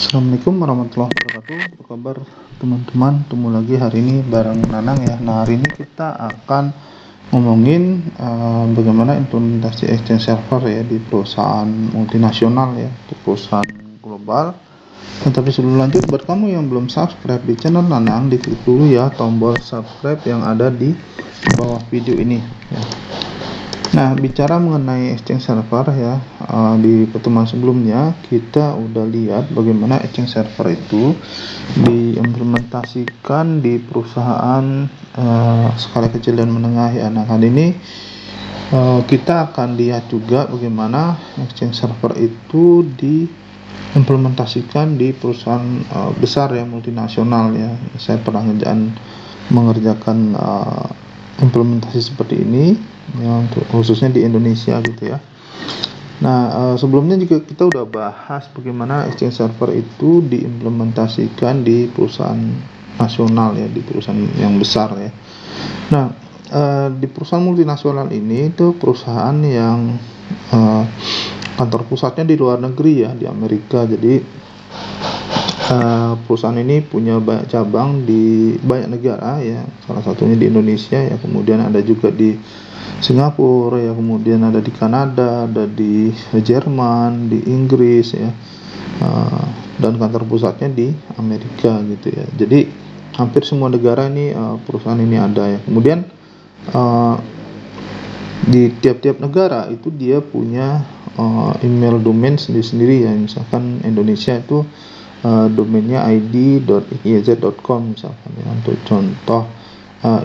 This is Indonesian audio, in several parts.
Assalamualaikum warahmatullahi wabarakatuh. Apa kabar teman-teman? Ketemu lagi hari ini bareng Nanang ya. Nah, hari ini kita akan ngomongin bagaimana implementasi Exchange Server ya di perusahaan multinasional ya, di perusahaan global. Nah, tapi sebelum lanjut, buat kamu yang belum subscribe di channel Nanang, diklik dulu ya tombol subscribe yang ada di bawah video ini ya. Nah, bicara mengenai Exchange Server ya, di pertemuan sebelumnya kita udah lihat bagaimana Exchange Server itu diimplementasikan di perusahaan skala kecil dan menengah ya. Nah, kali ini kita akan lihat juga bagaimana Exchange Server itu diimplementasikan di perusahaan besar ya, multinasional ya. Saya pernah mengerjakan implementasi seperti ini ya, untuk khususnya di Indonesia gitu ya. Nah, sebelumnya juga kita udah bahas bagaimana Exchange Server itu diimplementasikan di perusahaan nasional ya, di perusahaan yang besar ya. Nah, di perusahaan multinasional ini itu perusahaan yang kantor pusatnya di luar negeri ya, di Amerika. Jadi perusahaan ini punya banyak cabang di banyak negara ya, salah satunya di Indonesia ya, kemudian ada juga di Singapura ya, kemudian ada di Kanada, ada di Jerman, di Inggris ya, dan kantor pusatnya di Amerika gitu ya. Jadi hampir semua negara ini perusahaan ini ada ya. Kemudian di tiap-tiap negara itu dia punya email domain sendiri-sendiri ya. Misalkan Indonesia itu domainnya id.iez.com misalkan ya, untuk contoh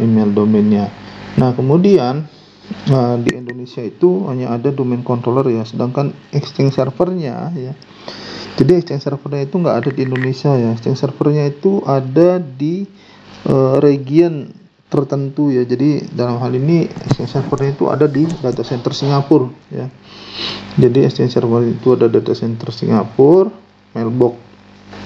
email domainnya. Nah, kemudian di Indonesia itu hanya ada domain controller ya, sedangkan Exchange servernya ya. Jadi Exchange servernya itu nggak ada di Indonesia ya. Exchange servernya itu ada di region tertentu ya. Jadi dalam hal ini Exchange servernya itu ada di data center Singapura ya. Jadi Exchange server itu ada data center Singapura, mailbox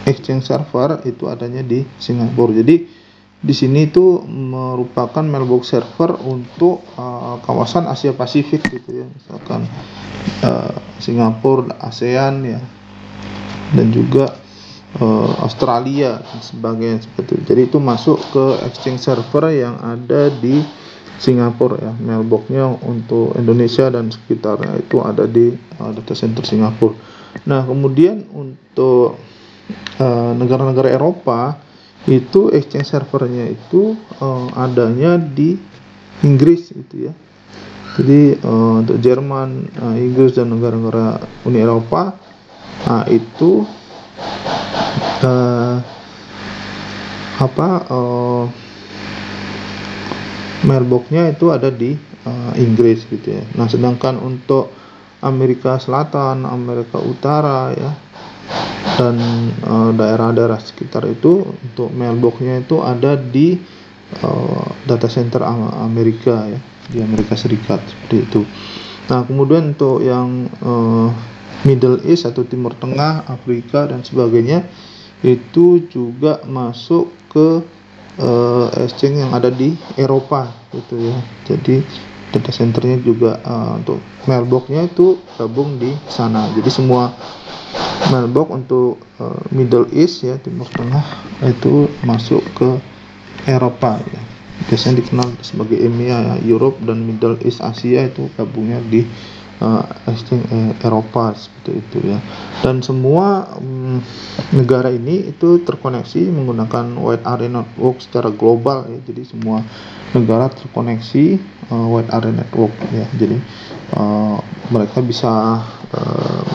Exchange server itu adanya di Singapura. Jadi di sini itu merupakan mailbox server untuk kawasan Asia Pasifik gitu ya, misalkan Singapura, ASEAN ya, dan juga Australia dan sebagainya seperti itu. Jadi itu masuk ke Exchange server yang ada di Singapura ya. Mailboxnya untuk Indonesia dan sekitarnya itu ada di data center Singapura. Nah, kemudian untuk negara-negara Eropa itu Exchange servernya itu adanya di Inggris gitu ya. Jadi untuk Jerman, Inggris dan negara-negara Uni Eropa itu mailboxnya itu ada di Inggris gitu ya. Nah, sedangkan untuk Amerika Selatan, Amerika Utara ya, dan daerah-daerah sekitar itu untuk mailboxnya itu ada di data center Amerika ya, di Amerika Serikat seperti itu. Nah, kemudian untuk yang Middle East atau Timur Tengah, Afrika dan sebagainya itu juga masuk ke exchange yang ada di Eropa gitu ya. Jadi data centernya juga untuk mailboxnya itu gabung di sana. Jadi semua mailbox untuk Middle East ya, Timur Tengah itu masuk ke Eropa ya. Biasanya dikenal sebagai EMEA ya, Europe dan Middle East Asia itu gabungnya di Eropa seperti itu ya. Dan semua negara ini itu terkoneksi menggunakan wide area network secara global ya. Jadi semua negara terkoneksi wide area network ya. Jadi mereka bisa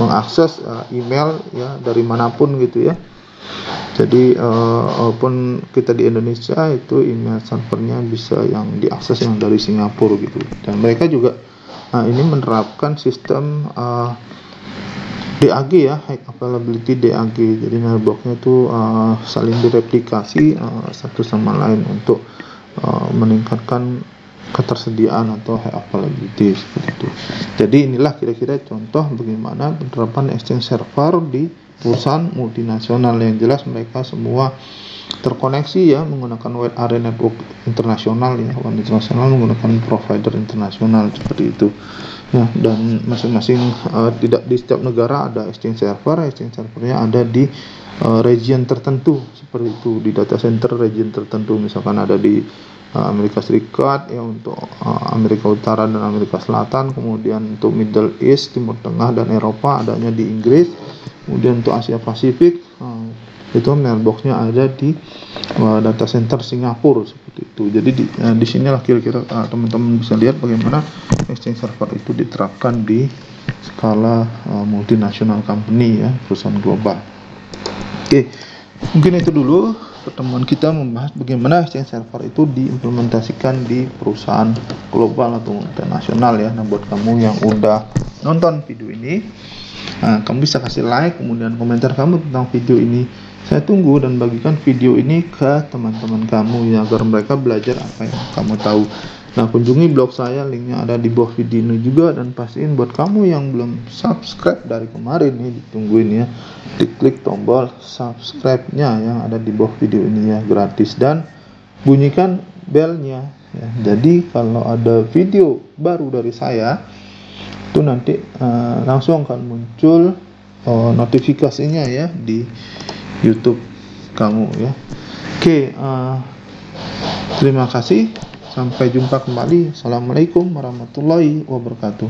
mengakses email ya dari manapun gitu ya. Jadi walaupun kita di Indonesia itu email servernya bisa yang diakses yang dari Singapura gitu. Dan mereka juga ini menerapkan sistem DAG ya, high availability DAG. Jadi mailboxnya itu saling direplikasi satu sama lain untuk meningkatkan ketersediaan atau high availability seperti itu. Jadi inilah kira-kira contoh bagaimana penerapan Exchange server di perusahaan multinasional. Yang jelas mereka semua terkoneksi ya menggunakan wide area network internasional ya, internasional menggunakan provider internasional seperti itu ya. Dan masing-masing tidak di setiap negara ada exchange servernya ada di region tertentu seperti itu, di data center region tertentu, misalkan ada di Amerika Serikat ya untuk Amerika Utara dan Amerika Selatan, kemudian untuk Middle East, Timur Tengah dan Eropa adanya di Inggris, kemudian untuk Asia Pasifik itu mailboxnya ada di data center Singapura seperti itu. Jadi di sinilah kira-kira teman-teman bisa lihat bagaimana exchange server itu diterapkan di skala multinational company ya, perusahaan global. Oke, mungkin itu dulu pertemuan kita membahas bagaimana exchange server itu diimplementasikan di perusahaan global atau internasional ya. Nah, buat kamu yang udah nonton video ini, kamu bisa kasih like, kemudian komentar kamu tentang video ini. Saya tunggu dan bagikan video ini ke teman-teman kamu ya, agar mereka belajar apa yang kamu tahu. Nah, kunjungi blog saya, linknya ada di bawah video ini juga, dan pastiin buat kamu yang belum subscribe dari kemarin nih, ditungguin ya, diklik tombol subscribe-nya yang ada di bawah video ini ya, gratis, dan bunyikan belnya ya. Jadi kalau ada video baru dari saya itu nanti langsung akan muncul notifikasinya ya di YouTube kamu ya. Oke, terima kasih. Sampai jumpa kembali. Assalamualaikum warahmatullahi wabarakatuh.